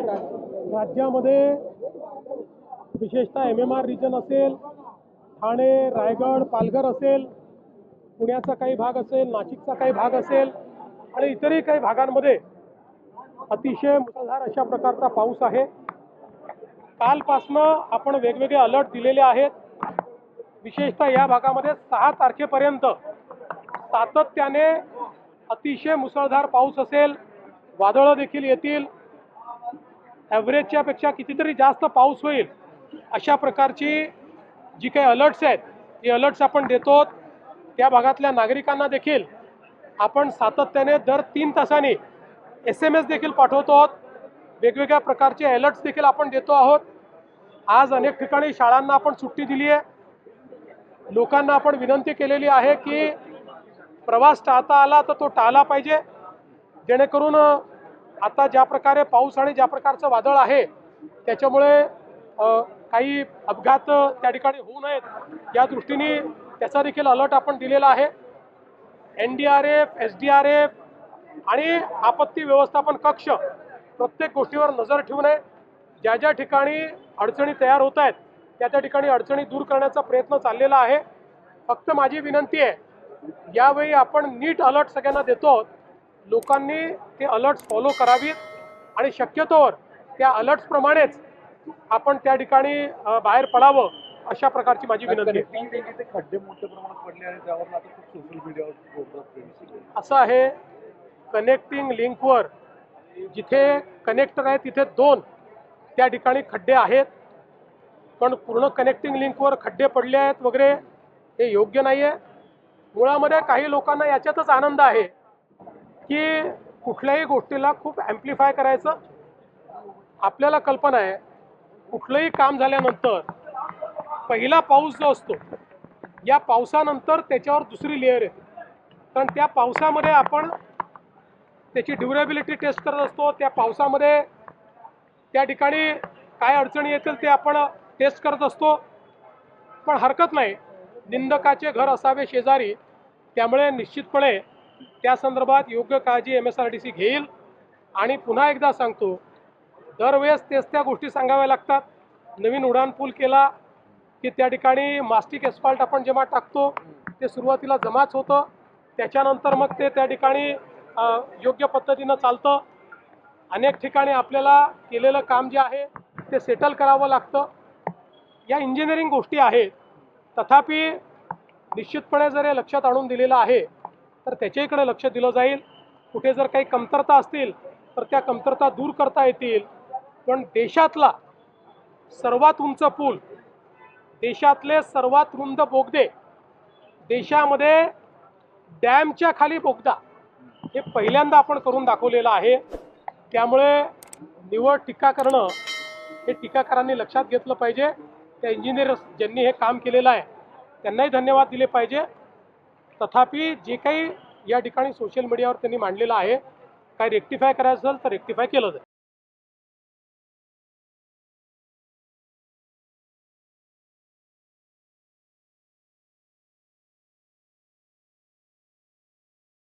राज्यामध्ये विशेषतः MMR region असेल, ठाणे, रायगड, पालघर असेल, पुण्याचा काही भाग असेल, नाशिकचा काही भाग असेल आणि इतरही काही भागांमध्ये अतिशय मुसळधार अशा प्रकारचा पाऊस आहे। कालपासनं आपण वेगवेगळे अलर्ट दिलेले आहेत। विशेषतः या भागामध्ये 6 तारखेपर्यंत सातत्याने अतिशय मुसळधार पाऊस असेल, वादळं देखील येतील, ॲव्हरेजच्या पेक्षा कितीतरी जास्त पाऊस होईल अशा प्रकारची जी काही अलर्ट्स आहेत ती अलर्ट्स आपण देतो। त्या भागातल्या नागरिकांना देखील आपण सातत्याने दर 3 तासांनी SMS देखील पाठवतो। वेगवेगळ्या प्रकारचे अलर्ट्स देखील आपण देतो आहोत। आज अनेक ठिकाणी शाळांना आपण सुट्टी दिली आहे। लोकांना आपण विनंती केलेली आहे की प्रवास टाळता आला तर तो टाळला पाहिजे, जेणेकरून आता ज्या प्रकारे पाऊस आणि ज्या प्रकारचं वादळ आहे त्याच्यामुळे काही अपघात त्या ठिकाणी होऊ नयेत या दृष्टीने त्याचा देखील अलर्ट आपण दिलेला आहे। NDRF, SDRF आणि आपत्ती व्यवस्थापन कक्ष प्रत्येक गोष्टीवर नजर ठेवून आहे। ज्या ज्या ठिकाणी अडचणी तयार होत आहेत त्या ठिकाणी अडचणी दूर करण्याचा प्रयत्न चाललेला आहे। फक्त माझी विनंती आहे, यावेळी आपण नीट अलर्ट सगळ्यांना देतो, लोकांनी ते अलर्ट्स फॉलो करावीत आणि शक्यतोवर त्या अलर्ट्स प्रमाणेच आपण त्या ठिकाणी बाहेर पडावं अशा प्रकारची माझी विनंती आहे। खड्डे मोठ्या प्रमाणात पडले आणि त्यावर आता खूप सोशल मीडियावर असं आहे, कनेक्टिंग लिंकवर जिथे कनेक्टर आहे तिथे 2 त्या ठिकाणी खड्डे आहेत, पण पूर्ण कनेक्टिंग लिंकवर खड्डे पडले आहेत वगैरे हे योग्य नाही आहे। मुळामध्ये काही लोकांना याच्यातच आनंद आहे की कुठल्याही गोष्टीला खूप ॲम्प्लिफाय करायचं। आपल्याला कल्पना आहे कुठलंही काम झाल्यानंतर पहिला पाऊस जो असतो या पावसानंतर त्याच्यावर दुसरी लेअर येते, कारण त्या पावसामध्ये आपण त्याची ड्युरेबिलिटी टेस्ट करत असतो। त्या पावसामध्ये त्या ठिकाणी काय अडचणी येतील ते आपण टेस्ट करत असतो। पण हरकत नाही, निंदकाचे घर असावे शेजारी, त्यामुळे निश्चितपणे त्या संदर्भात योग्य काळजी MSRDC घेईल। आणि पुन्हा एकदा सांगतो, दरवेळेस तेच त्या गोष्टी सांगाव्या लागतात। नवीन उड्डाण पूल केला की त्या ठिकाणी मास्टिक एस्फाल्ट आपण जेव्हा टाकतो ते सुरुवातीला जमाच होतं, त्याच्यानंतर मग ते त्या ठिकाणी योग्य पद्धतीनं चालतं। अनेक ठिकाणी आपल्याला केलेलं काम जे आहे ते सेटल करावं लागतं। या इंजिनिअरिंग गोष्टी आहेत, तथापि निश्चितपणे जर हे लक्षात आणून दिलेलं आहे तर त्याच्याकडे लक्ष दिलं जाईल। कुठे जर काही कमतरता असतील तर त्या कमतरता दूर करता येतील। पण देशातला सर्वात उंच पूल, देशातले सर्वात रुंद बोगदे, देशामध्ये डॅमच्या खाली बोगदा हे पहिल्यांदा आपण करून दाखवलेलं आहे। त्यामुळे निवड टीका करणं हे टीकाकारांनी लक्षात घेतलं पाहिजे। त्या इंजिनियर्स ज्यांनी हे काम केलेलं आहे त्यांनाही धन्यवाद दिले पाहिजे। तथापि जे काही या ठिकाणी सोशल मीडियावर त्यांनी मांडलेलं आहे, काय रेक्टिफाय करायचं असेल तर रेक्टिफाय केलं जाईल।